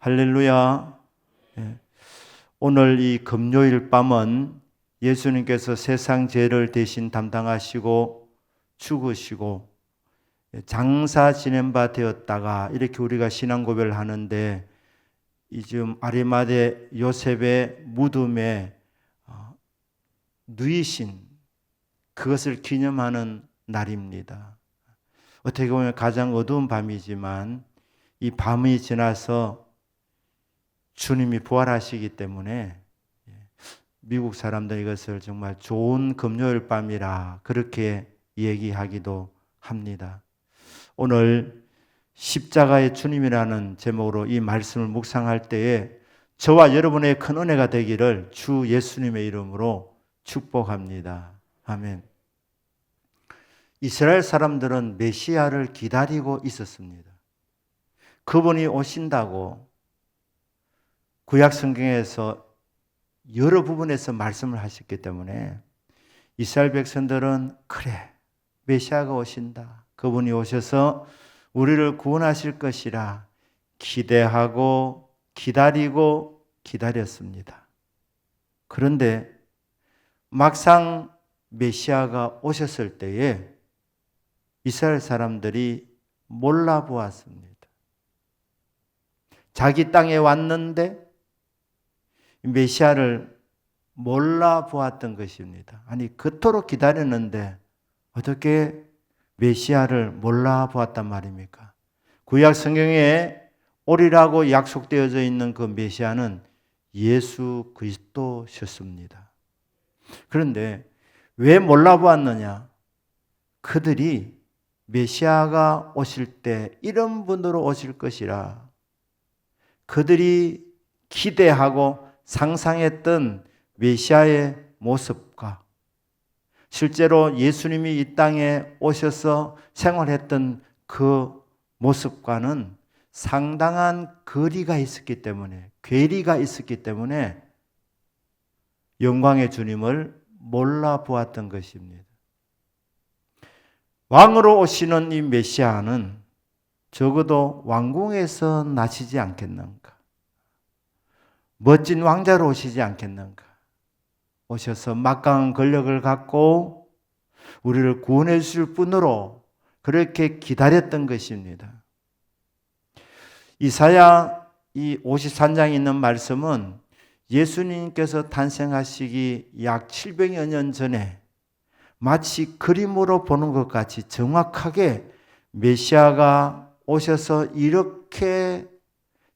할렐루야. 예. 오늘 이 금요일 밤은 예수님께서 세상 죄를 대신 담당하시고 죽으시고 장사 지낸 바 되었다가 이렇게 우리가 신앙 고백을 하는데, 이 지금 아리마대 요셉의 무덤에 누이신 그것을 기념하는 날입니다. 어떻게 보면 가장 어두운 밤이지만 이 밤이 지나서 주님이 부활하시기 때문에 미국 사람들이 이것을 정말 좋은 금요일 밤이라 그렇게 얘기하기도 합니다. 오늘 십자가의 주님이라는 제목으로 이 말씀을 묵상할 때에 저와 여러분의 큰 은혜가 되기를 주 예수님의 이름으로 축복합니다. 아멘. 이스라엘 사람들은 메시아를 기다리고 있었습니다. 그분이 오신다고 구약 성경에서 여러 부분에서 말씀을 하셨기 때문에 이스라엘 백성들은 그래, 메시아가 오신다, 그분이 오셔서 우리를 구원하실 것이라 기대하고 기다리고 기다렸습니다. 그런데 막상 메시아가 오셨을 때에 이스라엘 사람들이 몰라보았습니다. 자기 땅에 왔는데 메시아를 몰라보았던 것입니다. 아니, 그토록 기다렸는데 어떻게 메시아를 몰라보았단 말입니까? 구약 성경에 오리라고 약속되어져 있는 그 메시아는 예수 그리스도셨습니다. 그런데 왜 몰라보았느냐? 그들이 메시아가 오실 때 이런 분으로 오실 것이라 그들이 기대하고 상상했던 메시아의 모습과 실제로 예수님이 이 땅에 오셔서 생활했던 그 모습과는 상당한 거리가 있었기 때문에, 괴리가 있었기 때문에 영광의 주님을 몰라보았던 것입니다. 왕으로 오시는 이 메시아는 적어도 왕궁에서 나시지 않겠는가? 멋진 왕자로 오시지 않겠는가? 오셔서 막강한 권력을 갖고 우리를 구원해 주실 분으로 그렇게 기다렸던 것입니다. 이사야 이 53장에 있는 말씀은 예수님께서 탄생하시기 약 700여 년 전에 마치 그림으로 보는 것 같이 정확하게 메시아가 오셔서 이렇게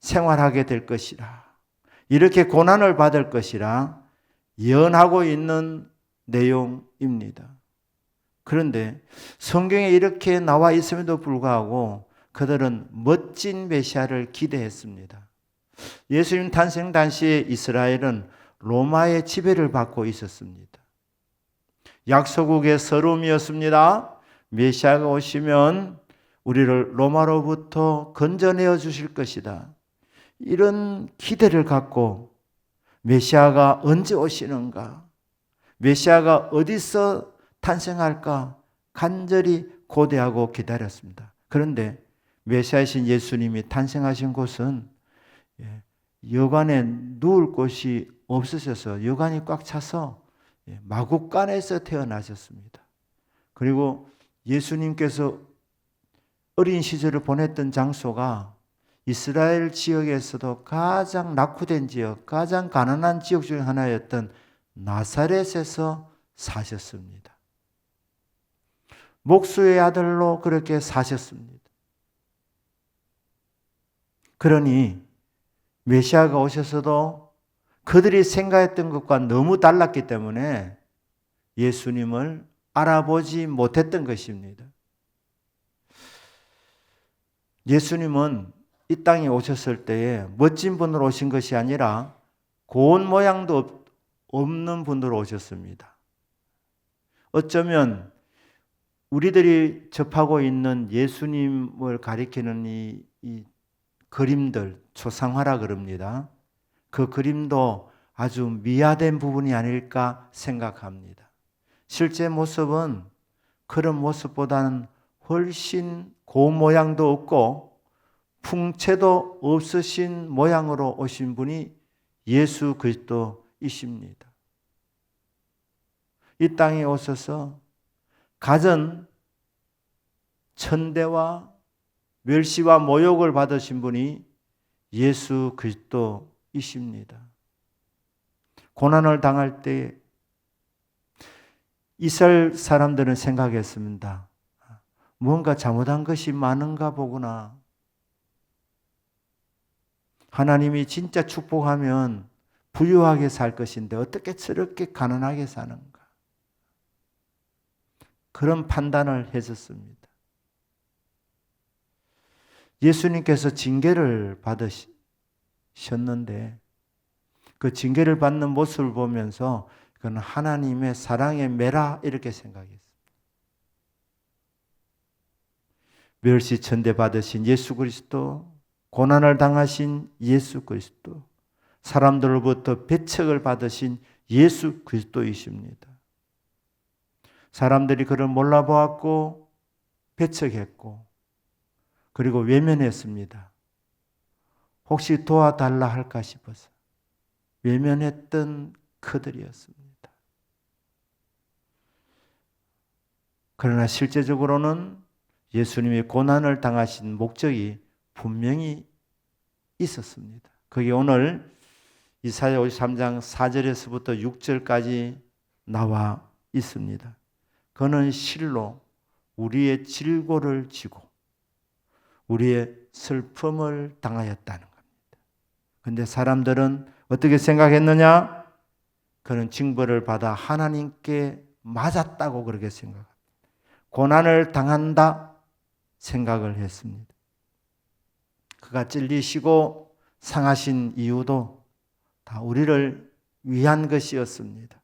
생활하게 될 것이라, 이렇게 고난을 받을 것이라 예언하고 있는 내용입니다. 그런데 성경에 이렇게 나와 있음에도 불구하고 그들은 멋진 메시아를 기대했습니다. 예수님 탄생 당시에 이스라엘은 로마의 지배를 받고 있었습니다. 약소국의 서름이었습니다. 메시아가 오시면 우리를 로마로부터 건져내어 주실 것이다, 이런 기대를 갖고 메시아가 언제 오시는가, 메시아가 어디서 탄생할까 간절히 고대하고 기다렸습니다. 그런데 메시아이신 예수님이 탄생하신 곳은 여관에 누울 곳이 없으셔서 여관이 꽉 차서 마국간에서 태어나셨습니다. 그리고 예수님께서 어린 시절을 보냈던 장소가 이스라엘 지역에서도 가장 낙후된 지역, 가장 가난한 지역 중에 하나였던 나사렛에서 사셨습니다. 목수의 아들로 그렇게 사셨습니다. 그러니 메시아가 오셔서도 그들이 생각했던 것과 너무 달랐기 때문에 예수님을 알아보지 못했던 것입니다. 예수님은 이 땅에 오셨을 때에 멋진 분으로 오신 것이 아니라 고운 모양도 없는 분으로 오셨습니다. 어쩌면 우리들이 접하고 있는 예수님을 가리키는 이 그림들, 초상화라 그럽니다. 그 그림도 아주 미화된 부분이 아닐까 생각합니다. 실제 모습은 그런 모습보다는 훨씬 고운 모양도 없고 풍채도 없으신 모양으로 오신 분이 예수 그리스도이십니다. 이 땅에 오셔서 가전 천대와 멸시와 모욕을 받으신 분이 예수 그리스도이십니다. 고난을 당할 때 이스라엘 사람들은 생각했습니다. 뭔가 잘못한 것이 많은가 보구나. 하나님이 진짜 축복하면 부유하게 살 것인데 어떻게 저렇게 가난하게 사는가. 그런 판단을 했었습니다. 예수님께서 징계를 받으셨는데 그 징계를 받는 모습을 보면서 그건 하나님의 사랑의 매라 이렇게 생각했습니다. 멸시천대 받으신 예수 그리스도, 고난을 당하신 예수 그리스도, 사람들로부터 배척을 받으신 예수 그리스도이십니다. 사람들이 그를 몰라보았고 배척했고 그리고 외면했습니다. 혹시 도와달라 할까 싶어서 외면했던 그들이었습니다. 그러나 실제적으로는 예수님이 고난을 당하신 목적이 분명히 있었습니다. 그게 오늘 이사야 53장 4절에서부터 6절까지 나와 있습니다. 그는 실로 우리의 질고를 지고 우리의 슬픔을 당하였다는 겁니다. 그런데 사람들은 어떻게 생각했느냐? 그는 징벌을 받아 하나님께 맞았다고 그렇게 생각합니다. 고난을 당한다 생각을 했습니다. 그가 찔리시고 상하신 이유도 다 우리를 위한 것이었습니다.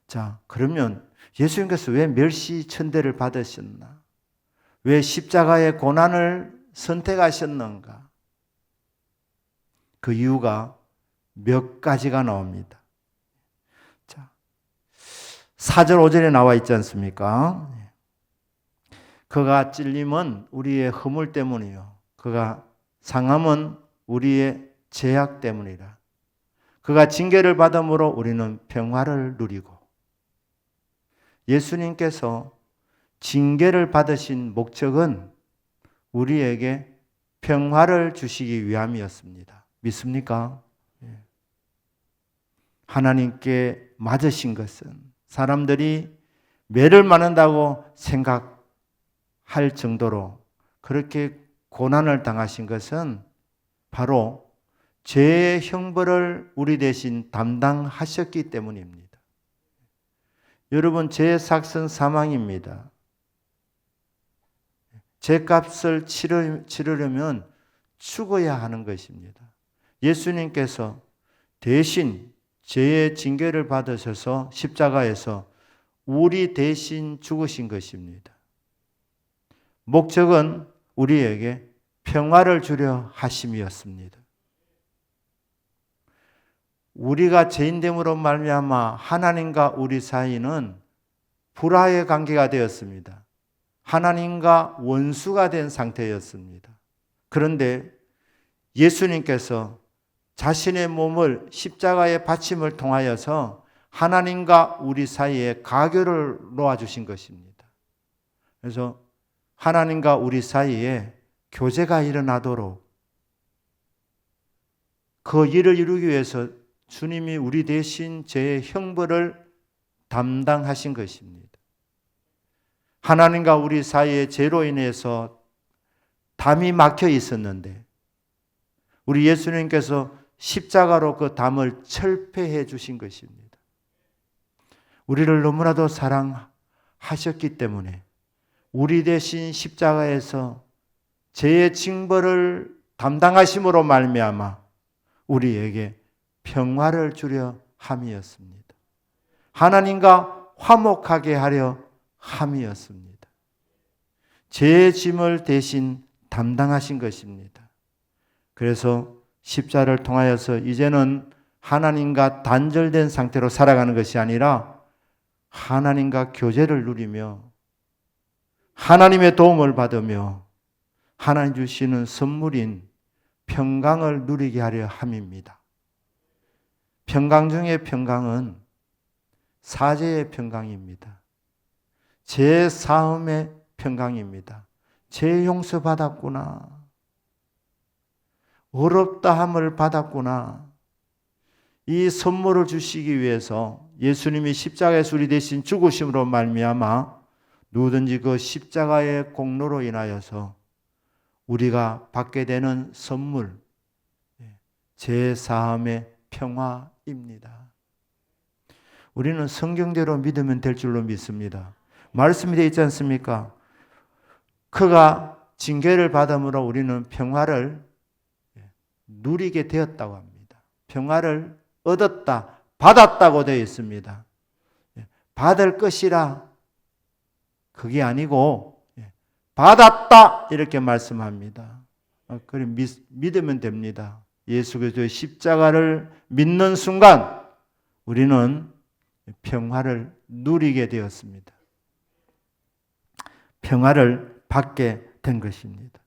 자, 그러면 예수님께서 왜 멸시천대를 받으셨나? 왜 십자가의 고난을 선택하셨는가? 그 이유가 몇 가지가 나옵니다. 자, 4절 5절에 나와 있지 않습니까? 그가 찔림은 우리의 허물 때문이요. 그가 상함은 우리의 죄악 때문이라. 그가 징계를 받음으로 우리는 평화를 누리고. 예수님께서 징계를 받으신 목적은 우리에게 평화를 주시기 위함이었습니다. 믿습니까? 하나님께 맞으신 것은 사람들이 매를 맞는다고 생각할 정도로 그렇게 고난을 당하신 것은 바로 죄의 형벌을 우리 대신 담당하셨기 때문입니다. 여러분, 죄의 삭은 사망입니다. 죄값을 치르려면 죽어야 하는 것입니다. 예수님께서 대신 죄의 징계를 받으셔서 십자가에서 우리 대신 죽으신 것입니다. 목적은 우리에게 평화를 주려 하심이었습니다. 우리가 죄인됨으로 말미암아 하나님과 우리 사이는 불화의 관계가 되었습니다. 하나님과 원수가 된 상태였습니다. 그런데 예수님께서 자신의 몸을 십자가에 바침을 통하여서 하나님과 우리 사이에 가교를 놓아주신 것입니다. 그래서 하나님과 우리 사이에 교제가 일어나도록 그 일을 이루기 위해서 주님이 우리 대신 죄의 형벌을 담당하신 것입니다. 하나님과 우리 사이에 죄로 인해서 담이 막혀 있었는데 우리 예수님께서 십자가로 그 담을 철폐해 주신 것입니다. 우리를 너무나도 사랑하셨기 때문에 우리 대신 십자가에서 죄의 징벌을 담당하심으로 말미암아 우리에게 평화를 주려 함이었습니다. 하나님과 화목하게 하려 함이었습니다. 죄의 짐을 대신 담당하신 것입니다. 그래서 십자를 통하여서 이제는 하나님과 단절된 상태로 살아가는 것이 아니라 하나님과 교제를 누리며 하나님의 도움을 받으며 하나님 주시는 선물인 평강을 누리게 하려 함입니다. 평강 중에 평강은 사죄의 평강입니다. 제 사함의 평강입니다. 제 용서받았구나. 어렵다 함을 받았구나. 이 선물을 주시기 위해서 예수님이 십자가에서 우리 대신 죽으심으로 말미암아 누구든지 그 십자가의 공로로 인하여서 우리가 받게 되는 선물, 제 사함의 평화입니다. 우리는 성경대로 믿으면 될 줄로 믿습니다. 말씀이 되어 있지 않습니까? 그가 징계를 받음으로 우리는 평화를 누리게 되었다고 합니다. 평화를 얻었다, 받았다고 되어 있습니다. 받을 것이라 그게 아니고 받았다 이렇게 말씀합니다. 그래 믿으면 됩니다. 예수 그리스도의 십자가를 믿는 순간 우리는 평화를 누리게 되었습니다. 평화를 받게 된 것입니다.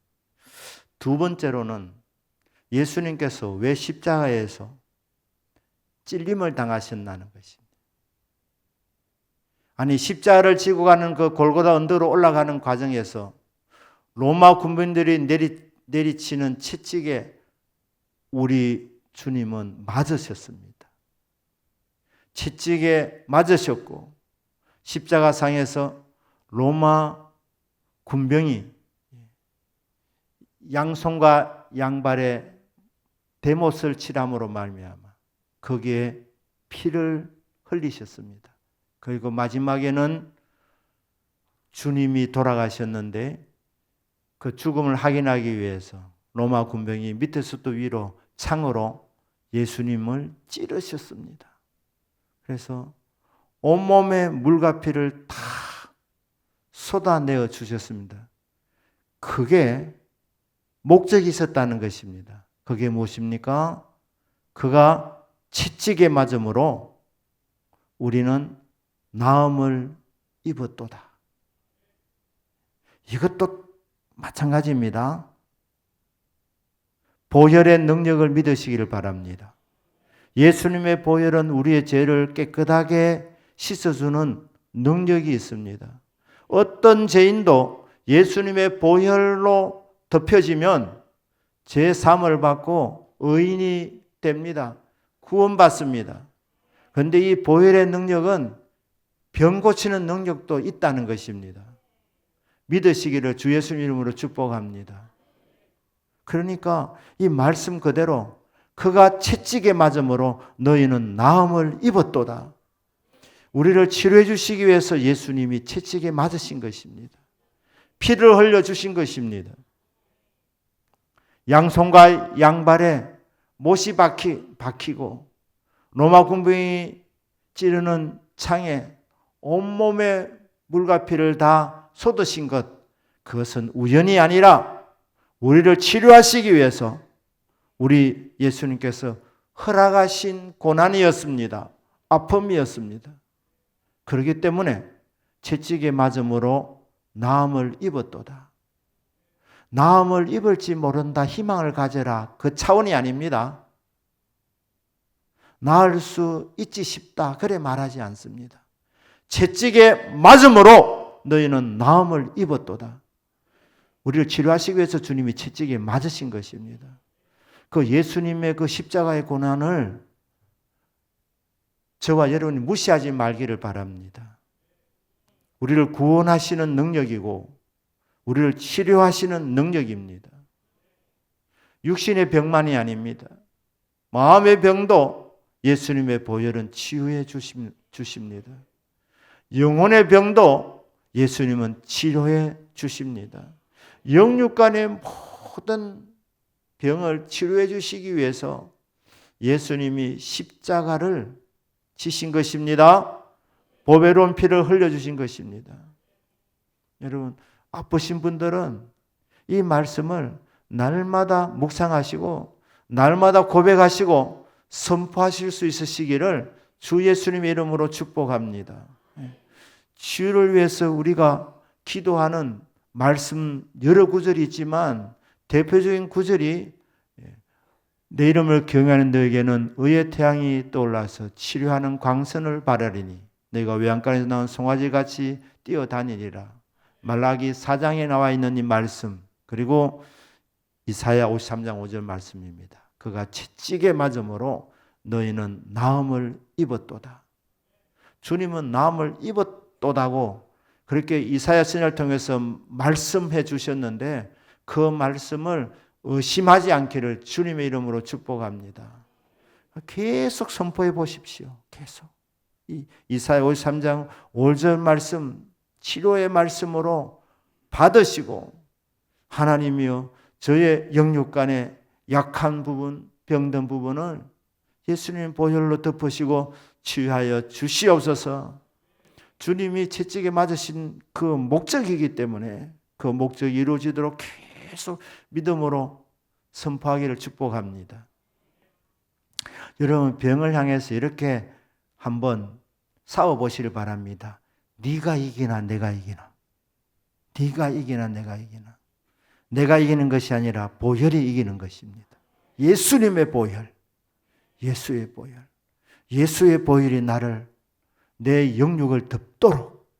두 번째로는 예수님께서 왜 십자가에서 찔림을 당하셨나는 것입니다. 아니 십자가를 지고 가는 그 골고다 언덕으로 올라가는 과정에서 로마 군병들이 내리치는 채찍에 우리 주님은 맞으셨습니다. 채찍에 맞으셨고 십자가상에서 로마 군병이 양손과 양발에 대못을 칠함으로 말미암아 거기에 피를 흘리셨습니다. 그리고 마지막에는 주님이 돌아가셨는데 그 죽음을 확인하기 위해서 로마 군병이 밑에서부터 위로 창으로 예수님을 찌르셨습니다. 그래서 온몸에 물과 피를 다 쏟아내어 주셨습니다. 그게 목적이 있었다는 것입니다. 그게 무엇입니까? 그가 채찍에 맞음으로 우리는 나음을 입었도다. 이것도 마찬가지입니다. 보혈의 능력을 믿으시기를 바랍니다. 예수님의 보혈은 우리의 죄를 깨끗하게 씻어주는 능력이 있습니다. 어떤 죄인도 예수님의 보혈로 덮여지면 죄 사함을 받고 의인이 됩니다. 구원받습니다. 그런데 이 보혈의 능력은 병 고치는 능력도 있다는 것입니다. 믿으시기를 주 예수님 이름으로 축복합니다. 그러니까 이 말씀 그대로 그가 채찍에 맞음으로 너희는 나음을 입었도다. 우리를 치료해 주시기 위해서 예수님이 채찍에 맞으신 것입니다. 피를 흘려 주신 것입니다. 양손과 양발에 못이 박히고 로마 군병이 찌르는 창에 온몸에 물과 피를 다 쏟으신 것, 그것은 우연이 아니라 우리를 치료하시기 위해서 우리 예수님께서 허락하신 고난이었습니다. 아픔이었습니다. 그렇기 때문에 채찍에 맞음으로 나음을 입었도다. 나음을 입을지 모른다 희망을 가져라. 그 차원이 아닙니다. 나을 수 있지 싶다. 그래 말하지 않습니다. 채찍에 맞음으로 너희는 나음을 입었도다. 우리를 치료하시기 위해서 주님이 채찍에 맞으신 것입니다. 그 예수님의 그 십자가의 고난을 저와 여러분이 무시하지 말기를 바랍니다. 우리를 구원하시는 능력이고 우리를 치료하시는 능력입니다. 육신의 병만이 아닙니다. 마음의 병도 예수님의 보혈은 치유해 주십니다. 영혼의 병도 예수님은 치료해 주십니다. 영육간의 모든 병을 치료해 주시기 위해서 예수님이 십자가를 지신 것입니다. 보배로운 피를 흘려주신 것입니다. 여러분 아프신 분들은 이 말씀을 날마다 묵상하시고 날마다 고백하시고 선포하실 수 있으시기를 주 예수님의 이름으로 축복합니다. 치유를 위해서 우리가 기도하는 말씀 여러 구절이 있지만 대표적인 구절이 내 이름을 경외하는 너에게는 의의 태양이 떠올라서 치료하는 광선을 발하리니 너희가 외양간에서 나온 송아지같이 뛰어다니리라. 말라기 4장에 나와 있는 이 말씀, 그리고 이사야 53장 5절 말씀입니다. 그가 채찍에 맞음으로 너희는 나음을 입었도다. 주님은 나음을 입었도다고 그렇게 이사야 선지자를 통해서 말씀해 주셨는데 그 말씀을 의심하지 않기를 주님의 이름으로 축복합니다. 계속 선포해 보십시오. 계속. 이사야 53장 5절 말씀, 치료의 말씀으로 받으시고 하나님이여 저의 영육간의 약한 부분, 병든 부분을 예수님 보혈로 덮으시고 치유하여 주시옵소서. 주님이 채찍에 맞으신 그 목적이기 때문에 그 목적이 이루어지도록 계속 믿음으로 선포하기를 축복합니다. 여러분 병을 향해서 이렇게 한번 싸워보시길 바랍니다. 네가 이기나 내가 이기나, 네가 이기나 내가 이기나. 내가 이기는 것이 아니라 보혈이 이기는 것입니다. 예수님의 보혈, 예수의 보혈, 예수의 보혈이 나를 내 영육을 덮도록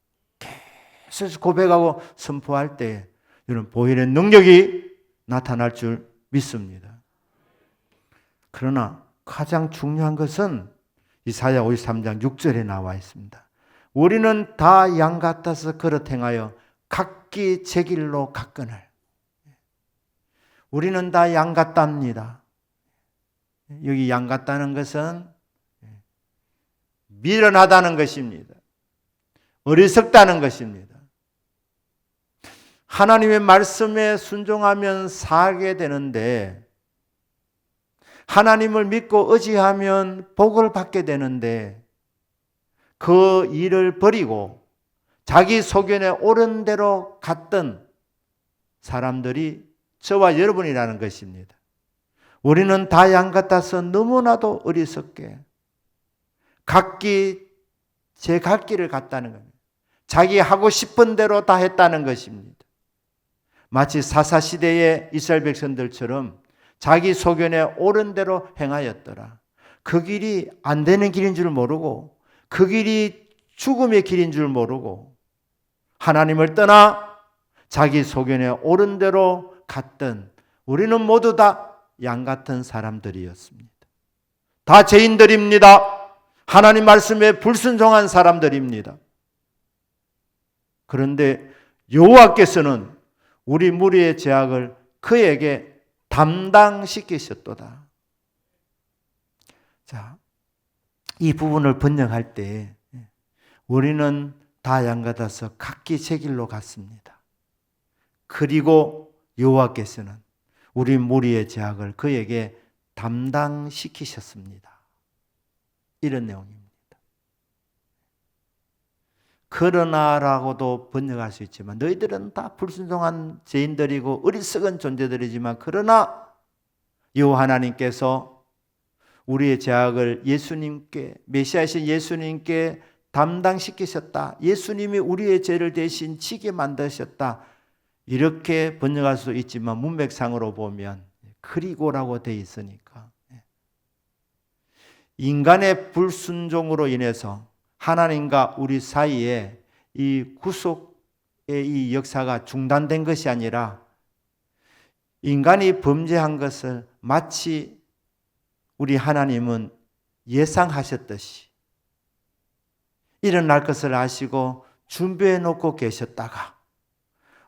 계속 고백하고 선포할 때 여러분 보혈의 능력이 나타날 줄 믿습니다. 그러나 가장 중요한 것은 이사야 53장 6절에 나와 있습니다. 우리는 다 양 같아서 그릇 행하여 각기 제 길로 갔거늘. 우리는 다 양 같답니다. 여기 양 같다는 것은 미련하다는 것입니다. 어리석다는 것입니다. 하나님의 말씀에 순종하면 살게 되는데 하나님을 믿고 의지하면 복을 받게 되는데 그 일을 버리고 자기 소견에 옳은 대로 갔던 사람들이 저와 여러분이라는 것입니다. 우리는 다 양 같아서 너무나도 어리석게 각기 제 갈 길을 갔다는 겁니다. 자기 하고 싶은 대로 다 했다는 것입니다. 마치 사사시대의 이스라엘 백성들처럼 자기 소견에 옳은 대로 행하였더라. 그 길이 안 되는 길인 줄 모르고 그 길이 죽음의 길인 줄 모르고 하나님을 떠나 자기 소견에 옳은 대로 갔던 우리는 모두 다 양 같은 사람들이었습니다. 다 죄인들입니다. 하나님 말씀에 불순종한 사람들입니다. 그런데 여호와께서는 우리 무리의 죄악을 그에게 담당시키셨도다. 자, 이 부분을 번역할 때 우리는 다 양 같아서 각기 제 길로 갔습니다. 그리고 여호와께서는 우리 무리의 죄악을 그에게 담당시키셨습니다. 이런 내용입니다. 그러나라고도 번역할 수 있지만 너희들은 다 불순종한 죄인들이고 어리석은 존재들이지만 그러나 여호와 하나님께서 우리의 죄악을 예수님께 메시아이신 예수님께 담당시키셨다. 예수님이 우리의 죄를 대신 지게 만드셨다. 이렇게 번역할 수도 있지만 문맥상으로 보면 그리고라고 되어 있으니까 인간의 불순종으로 인해서 하나님과 우리 사이에 이 구속의 이 역사가 중단된 것이 아니라 인간이 범죄한 것을 마치 우리 하나님은 예상하셨듯이 일어날 것을 아시고 준비해 놓고 계셨다가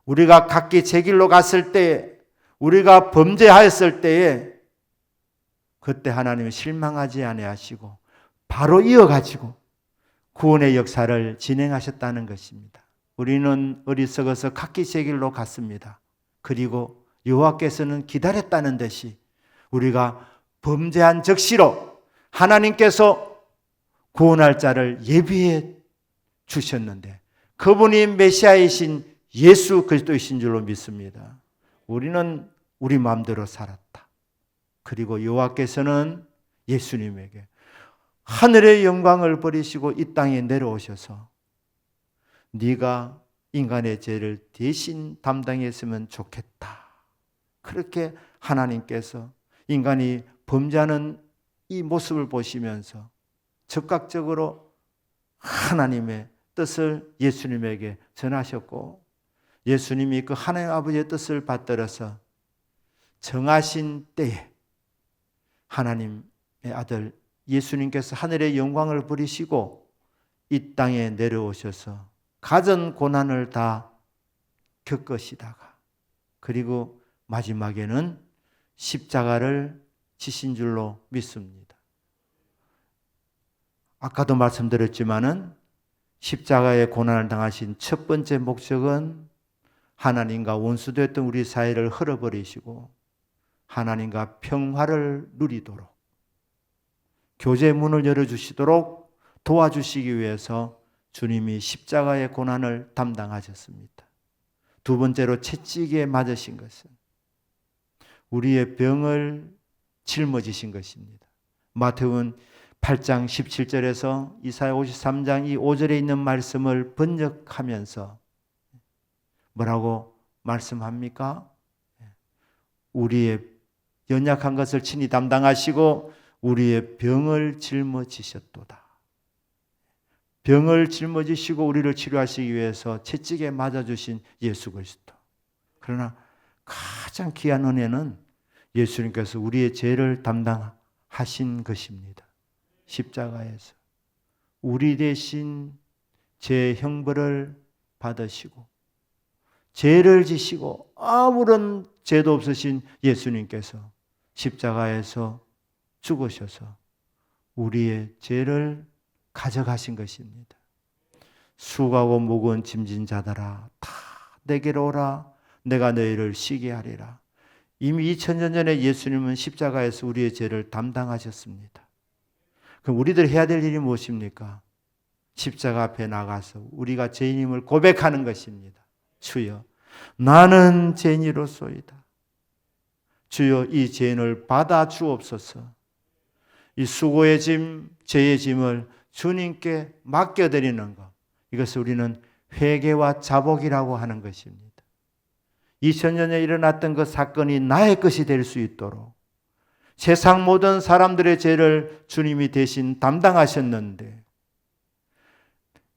우리가 각기 제 길로 갔을 때 우리가 범죄하였을 때에 그때 하나님은 실망하지 아니하시고 바로 이어가지고 구원의 역사를 진행하셨다는 것입니다. 우리는 어리석어서 각기 제 길로 갔습니다. 그리고 여호와께서는 기다렸다는 듯이 우리가 범죄한 적시로 하나님께서 구원할 자를 예비해 주셨는데 그분이 메시아이신 예수 그리스도이신 줄로 믿습니다. 우리는 우리 마음대로 살았다. 그리고 여호와께서는 예수님에게 하늘의 영광을 버리시고 이 땅에 내려오셔서 네가 인간의 죄를 대신 담당했으면 좋겠다. 그렇게 하나님께서 인간이 범죄하는 이 모습을 보시면서 즉각적으로 하나님의 뜻을 예수님에게 전하셨고, 예수님이 그 하나님 아버지의 뜻을 받들어서 정하신 때에 하나님의 아들 예수님께서 하늘의 영광을 부리시고 이 땅에 내려오셔서 가전 고난을 다 겪으시다가 그리고 마지막에는 십자가를 지신 줄로 믿습니다. 아까도 말씀드렸지만은 십자가의 고난을 당하신 첫 번째 목적은 하나님과 원수됐던 우리 사이를 흘려버리시고 하나님과 평화를 누리도록 교제의 문을 열어주시도록 도와주시기 위해서 주님이 십자가의 고난을 담당하셨습니다. 두 번째로 채찍에 맞으신 것은 우리의 병을 짊어지신 것입니다. 마태복음 8장 17절에서 이사야 53장 이 5절에 있는 말씀을 번역하면서 뭐라고 말씀합니까? 우리의 연약한 것을 친히 담당하시고 우리의 병을 짊어지셨도다. 병을 짊어지시고 우리를 치료하시기 위해서 채찍에 맞아주신 예수 그리스도. 그러나 가장 귀한 은혜는 예수님께서 우리의 죄를 담당하신 것입니다. 십자가에서 우리 대신 죄 형벌을 받으시고 죄를 지시고 아무런 죄도 없으신 예수님께서 십자가에서 죽으셔서 우리의 죄를 가져가신 것입니다. 수고하고 무거운 짐진 자들아 다 내게로 오라 내가 너희를 쉬게 하리라. 이미 2000년 전에 예수님은 십자가에서 우리의 죄를 담당하셨습니다. 그럼 우리들 해야 될 일이 무엇입니까? 십자가 앞에 나가서 우리가 죄인임을 고백하는 것입니다. 주여 나는 죄인이로소이다. 주여 이 죄인을 받아 주옵소서. 이 수고의 짐, 죄의 짐을 주님께 맡겨드리는 것, 이것을 우리는 회개와 자복이라고 하는 것입니다. 2000년 전에 일어났던 그 사건이 나의 것이 될 수 있도록 세상 모든 사람들의 죄를 주님이 대신 담당하셨는데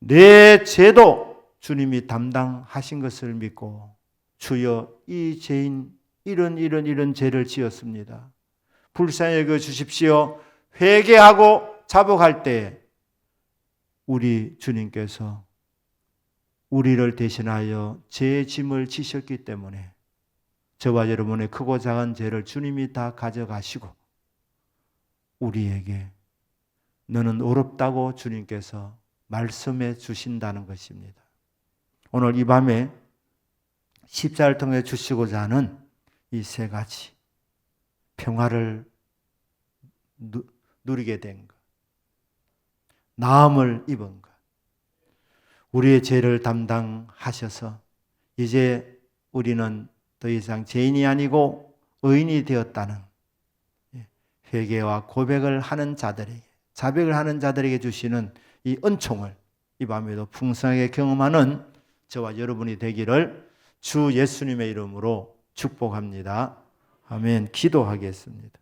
내 죄도 주님이 담당하신 것을 믿고 주여 이 죄인 이런 죄를 지었습니다. 불쌍히 여겨 주십시오. 회개하고 자복할 때 우리 주님께서 우리를 대신하여 죄의 짐을 지셨기 때문에 저와 여러분의 크고 작은 죄를 주님이 다 가져가시고 우리에게 너는 어렵다고 주님께서 말씀해 주신다는 것입니다. 오늘 이 밤에 십자가를 통해 주시고자 하는 이 세 가지 평화를 누리게 된 것, 나음을 입은 것, 우리의 죄를 담당하셔서 이제 우리는 더 이상 죄인이 아니고 의인이 되었다는 회개와 고백을 하는 자들에게, 자백을 하는 자들에게 주시는 이 은총을 이 밤에도 풍성하게 경험하는 저와 여러분이 되기를 주 예수님의 이름으로 축복합니다. 아멘. 기도하겠습니다.